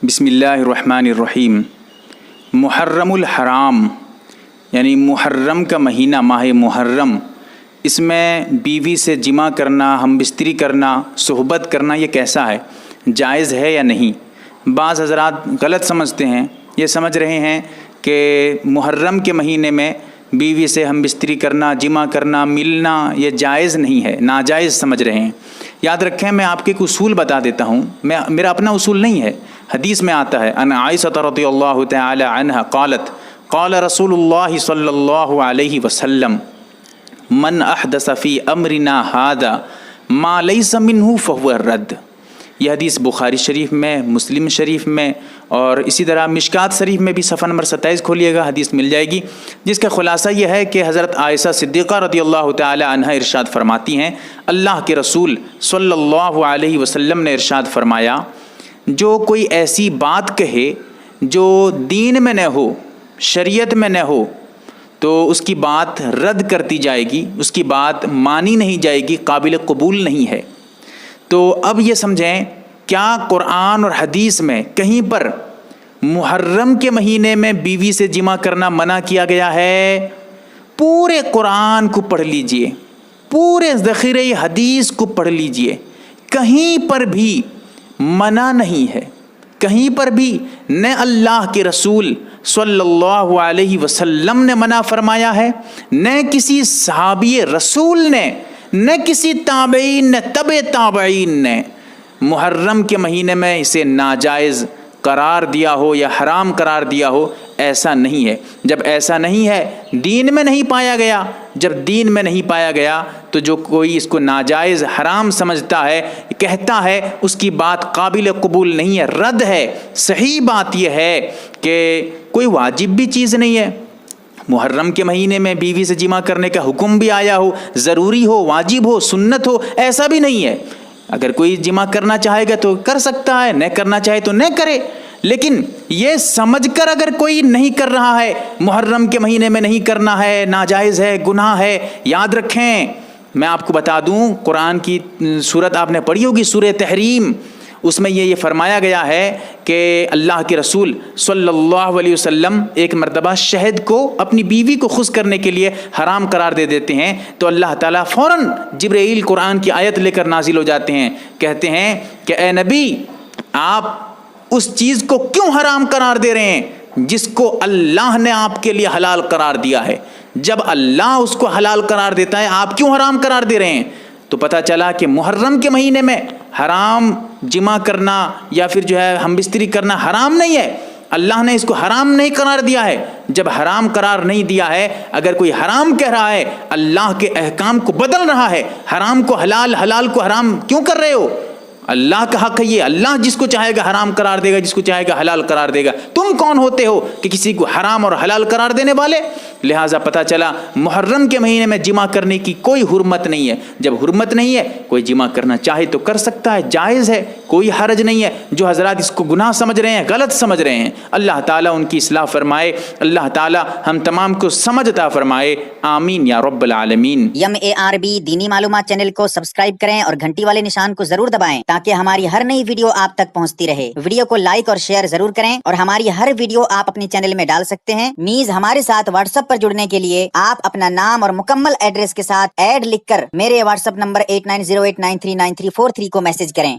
بسم اللہ الرحمن الرحیم۔ محرم الحرام یعنی محرم کا مہینہ، ماہ محرم، اس میں بیوی سے جمع کرنا، ہم بستری کرنا، صحبت کرنا، یہ کیسا ہے؟ جائز ہے یا نہیں؟ بعض حضرات غلط سمجھتے ہیں، یہ سمجھ رہے ہیں کہ محرم کے مہینے میں بیوی سے ہم بستری کرنا، جمع کرنا، ملنا یہ جائز نہیں ہے، ناجائز سمجھ رہے ہیں۔ یاد رکھیں، میں آپ کے ایک اصول بتا دیتا ہوں، میرا اپنا اصول نہیں ہے، حدیث میں آتا ہے، ان عائشہ رضی اللہ تعالی عنہا قالت قال رسول اللہ صلی اللہ علیہ وسلم من احدث فی امرنا ھذا ما لیس منہ فہو رد۔ یہ حدیث بخاری شریف میں، مسلم شریف میں، اور اسی طرح مشکات شریف میں بھی صفحہ نمبر 27 کھولیے گا، حدیث مل جائے گی، جس کا خلاصہ یہ ہے کہ حضرت عائشہ صدیقہ رضی اللہ تعالی عنہا ارشاد فرماتی ہیں، اللہ کے رسول صلی اللہ علیہ وسلم نے ارشاد فرمایا، جو کوئی ایسی بات کہے جو دین میں نہ ہو، شریعت میں نہ ہو، تو اس کی بات رد کرتی جائے گی، اس کی بات مانی نہیں جائے گی، قابل قبول نہیں ہے۔ تو اب یہ سمجھیں، کیا قرآن اور حدیث میں کہیں پر محرم کے مہینے میں بیوی سے جمع کرنا منع کیا گیا ہے؟ پورے قرآن کو پڑھ لیجئے، پورے ذخیرہ حدیث کو پڑھ لیجئے، کہیں پر بھی منع نہیں ہے، کہیں پر بھی نہ اللہ کے رسول صلی اللہ علیہ وسلم نے منع فرمایا ہے، نہ کسی صحابی رسول نے، نہ کسی تابعین نے، تبع تابعین نے محرم کے مہینے میں اسے ناجائز قرار دیا ہو یا حرام قرار دیا ہو، ایسا نہیں ہے۔ جب ایسا نہیں ہے، دین میں نہیں پایا گیا، جب دین میں نہیں پایا گیا تو جو کوئی اس کو ناجائز حرام سمجھتا ہے، کہتا ہے، اس کی بات قابل قبول نہیں ہے، رد ہے۔ صحیح بات یہ ہے کہ کوئی واجب بھی چیز نہیں ہے، محرم کے مہینے میں بیوی سے جمع کرنے کا حکم بھی آیا ہو، ضروری ہو، واجب ہو، سنت ہو، ایسا بھی نہیں ہے۔ اگر کوئی جمع کرنا چاہے گا تو کر سکتا ہے، نہ کرنا چاہے تو نہ کرے، لیکن یہ سمجھ کر اگر کوئی نہیں کر رہا ہے، محرم کے مہینے میں نہیں کرنا ہے، ناجائز ہے، گناہ ہے، یاد رکھیں، میں آپ کو بتا دوں، قرآن کی سورت آپ نے پڑھی ہوگی، سورہ تحریم، اس میں یہ فرمایا گیا ہے کہ اللہ کے رسول صلی اللہ علیہ وسلم ایک مرتبہ شہد کو اپنی بیوی کو خشک کرنے کے لیے حرام قرار دے دیتے ہیں، تو اللہ تعالیٰ فوراً جبرائیل قرآن کی آیت لے کر نازل ہو جاتے ہیں، کہتے ہیں کہ اے نبی، آپ اس چیز کو کیوں حرام قرار دے رہے ہیں جس کو اللہ نے آپ کے لیے حلال قرار دیا ہے؟ جب اللہ اس کو حلال قرار دیتا ہے، آپ کیوں حرام قرار دے رہے ہیں؟ تو پتہ چلا کہ محرم کے مہینے میں حرام جمع کرنا یا پھر جو ہے ہم بستری کرنا حرام نہیں ہے، اللہ نے اس کو حرام نہیں قرار دیا ہے۔ جب حرام قرار نہیں دیا ہے، اگر کوئی حرام کہہ رہا ہے، اللہ کے احکام کو بدل رہا ہے، حرام کو حلال، حلال کو حرام کیوں کر رہے ہو؟ اللہ کا حق ہے یہ، اللہ جس کو چاہے گا حرام قرار دے گا، جس کو چاہے گا حلال قرار دے گا۔ تم کون ہوتے ہو کہ کسی کو حرام اور حلال قرار دینے والے؟ لہٰذا پتہ چلا محرم کے مہینے میں جمع کرنے کی کوئی حرمت نہیں ہے۔ جب حرمت نہیں ہے، کوئی جمع کرنا چاہے تو کر سکتا ہے، جائز ہے، کوئی حرج نہیں ہے۔ جو حضرات اس کو گناہ سمجھ رہے ہیں، غلط سمجھ رہے ہیں، اللہ تعالیٰ ان کی اصلاح فرمائے، اللہ تعالیٰ ہم تمام کو سمجھ عطا فرمائے، آمین یا رب العالمین۔ MARB دینی معلومات چینل کو سبسکرائب کریں اور گھنٹی والے نشان کو ضرور دبائیں تاکہ ہماری ہر نئی ویڈیو آپ تک پہنچتی رہے۔ ویڈیو کو لائک اور شیئر ضرور کریں، اور ہماری ہر ویڈیو آپ اپنے چینل میں ڈال سکتے ہیں۔ نیز ہمارے ساتھ واٹس ایپ پر جڑنے کے لیے آپ اپنا نام اور مکمل ایڈریس کے ساتھ ایڈ لکھ کر میرے واٹس ایپ نمبر 8908939343 کو میسج کریں۔